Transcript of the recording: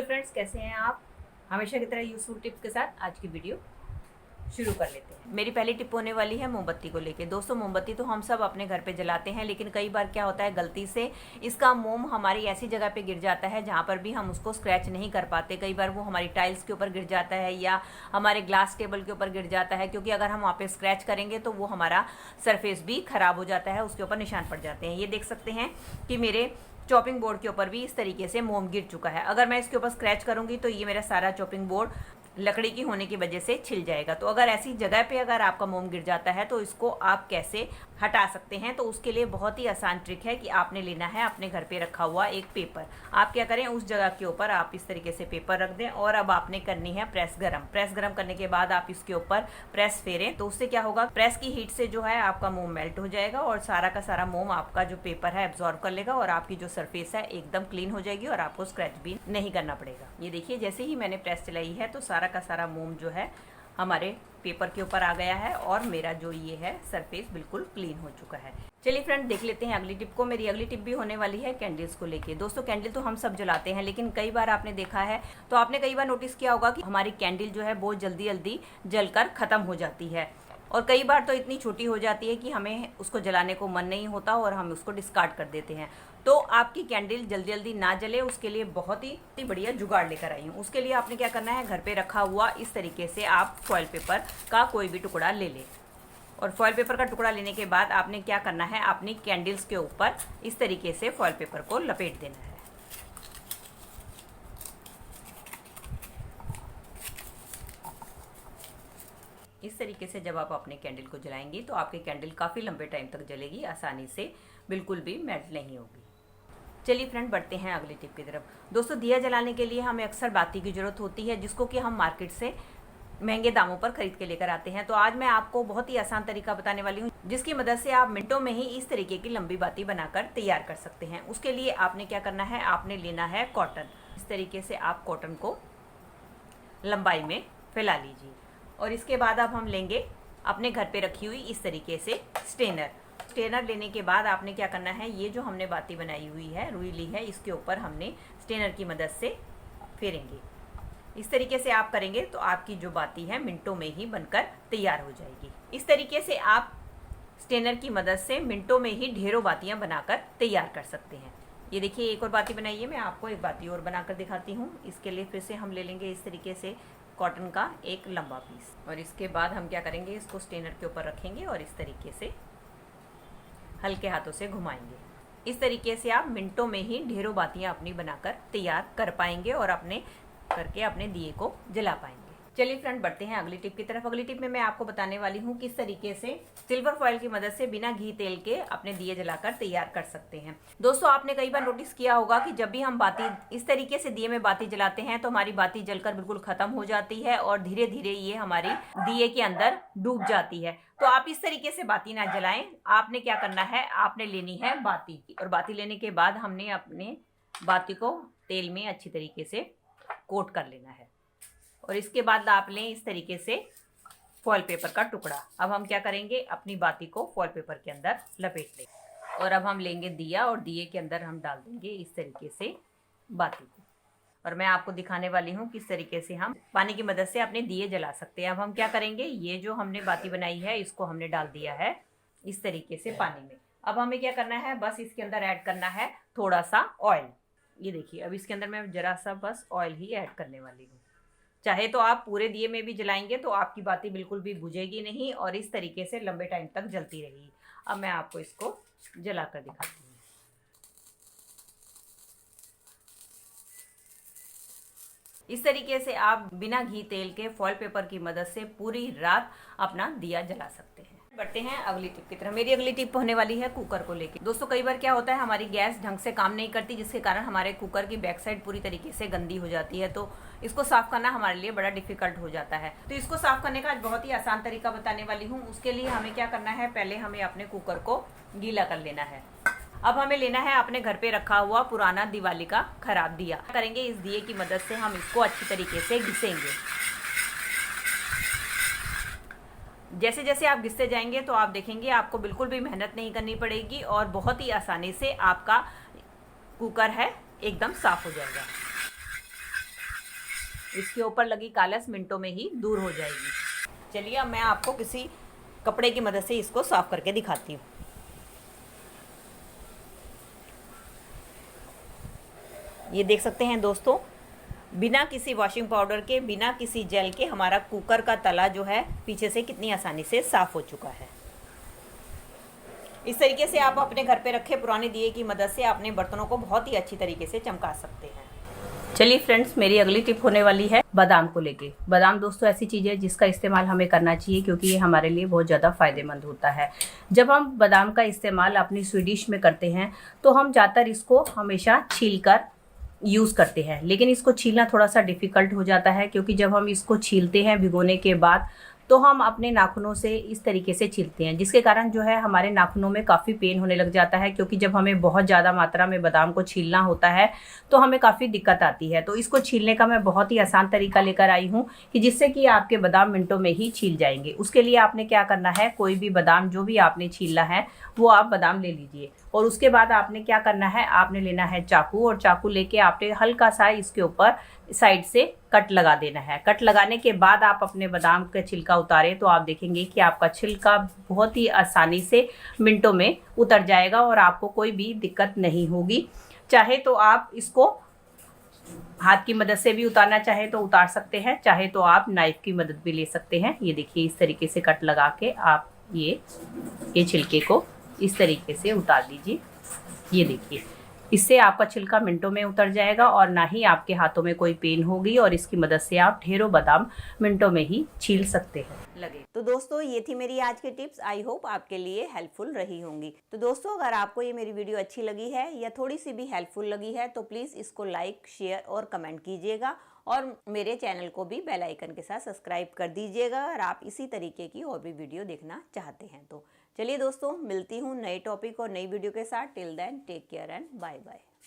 Friends, कैसे हैं आप। हमेशा की तरह यूजफुल टिप्स के साथ आज की वीडियो शुरू कर लेते हैं। मेरी पहली टिप होने वाली है मोमबत्ती को लेके। दोस्तों, मोमबत्ती तो हम सब अपने घर पे जलाते हैं, लेकिन कई बार क्या होता है, गलती से इसका मोम हमारी ऐसी जगह पे गिर जाता है जहाँ पर भी हम उसको स्क्रैच नहीं कर पाते। कई बार वो हमारी टाइल्स के ऊपर गिर जाता है या हमारे ग्लास टेबल के ऊपर गिर जाता है, क्योंकि अगर हम वहाँ पे स्क्रैच करेंगे तो वो हमारा सरफेस भी खराब हो जाता है, उसके ऊपर निशान पड़ जाते हैं। ये देख सकते हैं कि मेरे चॉपिंग बोर्ड के ऊपर भी इस तरीके से मोम गिर चुका है। अगर मैं इसके ऊपर स्क्रैच करूंगी तो ये मेरा सारा चॉपिंग बोर्ड लकड़ी की होने की वजह से छिल जाएगा। तो अगर ऐसी जगह पे अगर आपका मोम गिर जाता है तो इसको आप कैसे हटा सकते हैं, तो उसके लिए बहुत ही आसान ट्रिक है कि आपने लेना है अपने घर पे रखा हुआ एक पेपर। आप क्या करें, उस जगह के ऊपर आप इस तरीके से पेपर रख दें और अब आपने करनी है प्रेस गरम। प्रेस गरम करने के बाद आप इसके ऊपर प्रेस फेरें, तो उससे क्या होगा, प्रेस की हीट से जो है आपका मोम मेल्ट हो जाएगा और सारा का सारा मोम आपका जो पेपर है एब्जॉर्ब कर लेगा और आपकी जो सरफेस है एकदम क्लीन हो जाएगी और आपको स्क्रैच भी नहीं करना पड़ेगा। ये देखिए, जैसे ही मैंने प्रेस चलाई है तो सारा का सारा मोम जो है हमारे पेपर के ऊपर आ गया है और मेरा जो ये है सरफेस बिल्कुल क्लीन हो चुका है। चलिए फ्रेंड, देख लेते हैं अगली टिप को। मेरी अगली टिप भी होने वाली है कैंडल्स को लेके। दोस्तों, कैंडल तो हम सब जलाते हैं, लेकिन कई बार आपने देखा है, तो आपने कई बार नोटिस किया होगा कि हमारी कैंडल जो है बहुत जल्दी जल्दी जलकर खत्म हो जाती है और कई बार तो इतनी छोटी हो जाती है कि हमें उसको जलाने को मन नहीं होता और हम उसको डिस्कार्ड कर देते हैं। तो आपकी कैंडल जल्दी जल्दी ना जले, उसके लिए बहुत ही बढ़िया जुगाड़ लेकर आई हूँ। उसके लिए आपने क्या करना है, घर पे रखा हुआ इस तरीके से आप फॉइल पेपर का कोई भी टुकड़ा ले लें और फॉइल पेपर का टुकड़ा लेने के बाद आपने क्या करना है, अपनी कैंडल्स के ऊपर इस तरीके से फॉइल पेपर को लपेट देना है। इस तरीके से जब आप अपने कैंडल को जलाएंगी तो आपकी कैंडल काफ़ी लंबे टाइम तक जलेगी, आसानी से, बिल्कुल भी मेल्ट नहीं होगी। चलिए फ्रेंड, बढ़ते हैं अगली टिप की तरफ। दोस्तों, दिया जलाने के लिए हमें अक्सर बाती की ज़रूरत होती है, जिसको कि हम मार्केट से महंगे दामों पर खरीद के लेकर आते हैं। तो आज मैं आपको बहुत ही आसान तरीका बताने वाली हूँ, जिसकी मदद से आप मिनटों में ही इस तरीके की लंबी बाती बनाकर तैयार कर सकते हैं। उसके लिए आपने क्या करना है, आपने लेना है कॉटन। इस तरीके से आप कॉटन को लंबाई में फैला लीजिए और इसके बाद अब हम लेंगे अपने घर पे रखी हुई इस तरीके से स्टेनर लेने के बाद आपने क्या करना है, ये जो हमने बाती बनाई हुई है, रुई ली है, इसके ऊपर हमने स्टेनर की मदद से फेरेंगे। इस तरीके से आप करेंगे तो आपकी जो बाती है मिनटों में ही बनकर तैयार हो जाएगी। इस तरीके से आप स्टेनर की मदद से मिनटों में ही ढेरों बातियां बनाकर तैयार कर सकते हैं। ये देखिए, एक और बाती बनाई है, मैं आपको एक बाती और बनाकर दिखाती हूँ। इसके लिए फिर से हम ले लेंगे इस तरीके से कॉटन का एक लंबा पीस और इसके बाद हम क्या करेंगे, इसको स्टेनर के ऊपर रखेंगे और इस तरीके से हल्के हाथों से घुमाएंगे। इस तरीके से आप मिनटों में ही ढेरों बातियां अपनी बनाकर तैयार कर पाएंगे और अपने दिए को जला पाएंगे। चलिए फ्रेंड, बढ़ते हैं अगली टिप की तरफ। अगली टिप में मैं आपको बताने वाली हूँ किस तरीके से सिल्वर फॉइल की मदद से बिना घी तेल के अपने दिए जलाकर तैयार कर सकते हैं। दोस्तों, आपने कई बार नोटिस किया होगा कि जब भी हम बाती इस तरीके से दिए में बाती जलाते हैं तो हमारी बाती जलकर बिल्कुल खत्म हो जाती है और धीरे धीरे ये हमारी दिए के अंदर डूब जाती है। तो आप इस तरीके से बाती ना जलाएं। आपने क्या करना है, आपने लेनी है बाती और बाती लेने के बाद हमने अपने बाती को तेल में अच्छी तरीके से कोट कर लेना है और इसके बाद आप लें इस तरीके से फॉइल पेपर का टुकड़ा। अब हम क्या करेंगे, अपनी बाती को फॉइल पेपर के अंदर लपेट लेंगे और अब हम लेंगे दिया और दिए के अंदर हम डाल देंगे इस तरीके से बाती को और मैं आपको दिखाने वाली हूँ किस तरीके से हम पानी की मदद से अपने दिए जला सकते हैं। अब हम क्या करेंगे, ये जो हमने बाती बनाई है इसको हमने डाल दिया है इस तरीके से पानी में। अब हमें क्या करना है, बस इसके अंदर ऐड करना है थोड़ा सा ऑयल। ये देखिए, अब इसके अंदर मैं जरा सा बस ऑयल ही ऐड करने वाली हूँ। चाहे तो आप पूरे दिए में भी जलाएंगे तो आपकी बाती बिल्कुल भी बुझेगी नहीं और इस तरीके से लंबे टाइम तक जलती रहेगी। अब मैं आपको इसको जलाकर दिखाती हूँ। इस तरीके से आप बिना घी तेल के फॉइल पेपर की मदद से पूरी रात अपना दिया जला सकते हैं। बढ़ते हैं अगली टिप की तरफ। मेरी अगली टिप होने वाली है कुकर को लेके। दोस्तों, कई बार क्या होता है, हमारी गैस ढंग से काम नहीं करती, जिसके कारण हमारे कुकर की बैक साइड पूरी तरीके से गंदी हो जाती है। तो इसको साफ करना हमारे लिए बड़ा डिफिकल्ट हो जाता है। तो इसको साफ करने का आज बहुत ही आसान तरीका बताने वाली हूँ। उसके लिए हमें क्या करना है, पहले हमें अपने कुकर को गीला कर लेना है। अब हमें लेना है अपने घर पे रखा हुआ पुराना दिवाली का खराब दिया। करेंगे, इस दिए की मदद से हम इसको अच्छी तरीके से घिसेंगे। जैसे जैसे आप घिसते जाएंगे तो आप देखेंगे आपको बिल्कुल भी मेहनत नहीं करनी पड़ेगी और बहुत ही आसानी से आपका कुकर है एकदम साफ हो जाएगा। इसके ऊपर लगी कालस मिनटों में ही दूर हो जाएगी। चलिए अब मैं आपको किसी कपड़े की मदद से इसको साफ करके दिखाती हूँ। ये देख सकते हैं दोस्तों, बिना किसी वॉशिंग पाउडर के, बिना किसी जेल के हमारा कुकर का तला जो है पीछे से कितनी आसानी से साफ हो चुका है। इस तरीके से आप अपने घर पे रखे पुराने दिए की मदद से अपने बर्तनों को बहुत ही अच्छी तरीके से चमका सकते हैं। चलिए फ्रेंड्स, मेरी अगली टिप होने वाली है बादाम को लेके। बादाम दोस्तों ऐसी चीज़ है जिसका इस्तेमाल हमें करना चाहिए क्योंकि ये हमारे लिए बहुत ज़्यादा फ़ायदेमंद होता है। जब हम बादाम का इस्तेमाल अपनी स्वीट डिश में करते हैं तो हम ज़्यादातर इसको हमेशा छील कर यूज़ करते हैं, लेकिन इसको छीलना थोड़ा सा डिफ़िकल्ट हो जाता है क्योंकि जब हम इसको छीलते हैं भिगोने के बाद तो हम अपने नाखूनों से इस तरीके से छीलते हैं, जिसके कारण जो है हमारे नाखूनों में काफ़ी पेन होने लग जाता है। क्योंकि जब हमें बहुत ज़्यादा मात्रा में बादाम को छीलना होता है तो हमें काफ़ी दिक्कत आती है। तो इसको छीलने का मैं बहुत ही आसान तरीका लेकर आई हूँ कि जिससे कि आपके बादाम मिनटों में ही छील जाएंगे। उसके लिए आपने क्या करना है, कोई भी बादाम जो भी आपने छीलना है वो आप बादाम ले लीजिए और उसके बाद आपने क्या करना है, आपने लेना है चाकू, और चाकू लेके आपने हल्का सा इसके ऊपर साइड से कट लगा देना है। कट लगाने के बाद आप अपने बादाम का छिलका उतारें तो आप देखेंगे कि आपका छिलका बहुत ही आसानी से मिनटों में उतर जाएगा और आपको कोई भी दिक्कत नहीं होगी। चाहे तो आप इसको हाथ की मदद से भी उतारना चाहे तो उतार सकते हैं, चाहे तो आप नाइफ की मदद भी ले सकते हैं। ये देखिए, इस तरीके से कट लगा के आप ये छिलके को इस तरीके से उतार दीजिए। ये देखिए, इससे आपका छिलका मिनटों में उतर जाएगा और ना ही आपके हाथों में कोई पेन होगी और इसकी मदद से आप ढेरों बादाम मिनटों में ही छील सकते हैं। लगे तो दोस्तों, ये थी मेरी आज की टिप्स। आई होप आपके लिए हेल्पफुल रही होंगी। तो दोस्तों, अगर आपको ये मेरी वीडियो अच्छी लगी है या थोड़ी सी भी हेल्पफुल लगी है तो प्लीज़ इसको लाइक, शेयर और कमेंट कीजिएगा और मेरे चैनल को भी बेल आइकन के साथ सब्सक्राइब कर दीजिएगा अगर आप इसी तरीके की और भी वीडियो देखना चाहते हैं तो। चलिए दोस्तों, मिलती हूँ नए टॉपिक और नई वीडियो के साथ। Till then take care and bye bye.